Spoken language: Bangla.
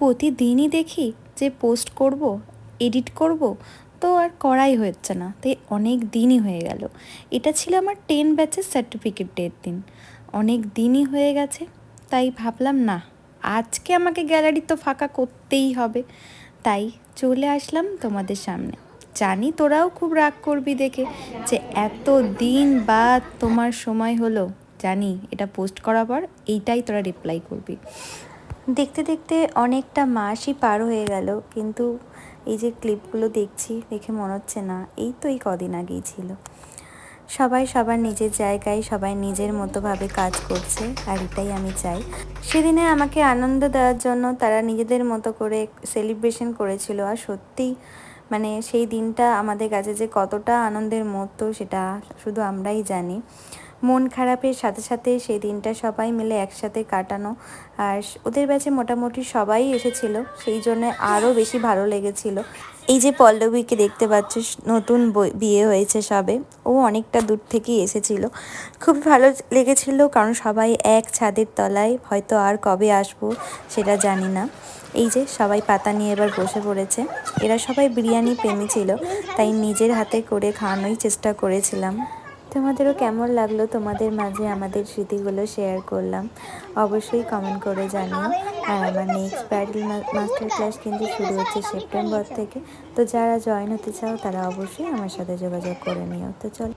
প্রতিদিনই দেখি যে পোস্ট করব, এডিট করব, তো আর করাই হচ্ছে না। তাই অনেক দিনই হয়ে গেল। এটা ছিল আমার 10 ব্যাচের সার্টিফিকেট ডের দিন, অনেক দিনই হয়ে গেছে। তাই ভাবলাম না, আজকে আমাকে গ্যালারি তো ফাঁকা করতেই হবে। তাই চলে আসলাম তোমাদের সামনে। জানি তোরাও খুব রাগ করবি দেখে যে এত দিন বাদ তোমার সময় হলো, জানি এটা পোস্ট করার পর এইটাই তোরা রিপ্লাই করবি। দেখতে দেখতে অনেকটা মাসই পার হয়ে গেল, কিন্তু এই যে ক্লিপগুলো দেখছি দেখে মনে হচ্ছে না এই তো এই কদিন আগেই ছিল। সবাই সবার নিজের জায়গায় সবাই নিজের মতোভাবে কাজ করছে, আর এটাই আমি চাই। সেদিনে আমাকে আনন্দ দেওয়ার জন্য তারা নিজেদের মতো করে সেলিব্রেশন করেছিল, আর সত্যিই মানে সেই দিনটা আমাদের কাছে যে কতটা আনন্দের মুহূর্ত সেটা শুধু আমরাই জানি। মন খারাপের সাথে সাথে সেই দিনটা সবাই মিলে একসাথে কাটানো, আর ওদের ব্যাচে মোটামুটি সবাই এসেছিল, সেই জন্য আরও বেশি ভালো লেগেছিল। এই যে পল্লবীকে দেখতে পাচ্ছ, নতুন বিয়ে হয়েছে সবে, ও অনেকটা দূর থেকেই এসেছিল। খুব ভালো লেগেছিল, কারণ সবাই এক ছাদের তলায়, হয়তো আর কবে আসবো সেটা জানি না। এই যে সবাই পাতা নিয়ে এবার বসে পড়েছে। এরা সবাই বিরিয়ানি প্রেমী ছিল, তাই নিজের হাতে করে খাওয়ানোই চেষ্টা করেছিলাম। তোমাদেরও কেমন লাগলো তোমাদের মাঝে আমাদের স্মৃতিগুলো শেয়ার করলাম, অবশ্যই কমেন্ট করে জানিও। আর আমার নেক্সট ব্রাইডাল মাস্টার ক্লাস কিন্তু শুরু হচ্ছে সেপ্টেম্বর থেকে, তো যারা জয়েন হতে চাও তারা অবশ্যই আমার সাথে যোগাযোগ করে নিও। তো চলো।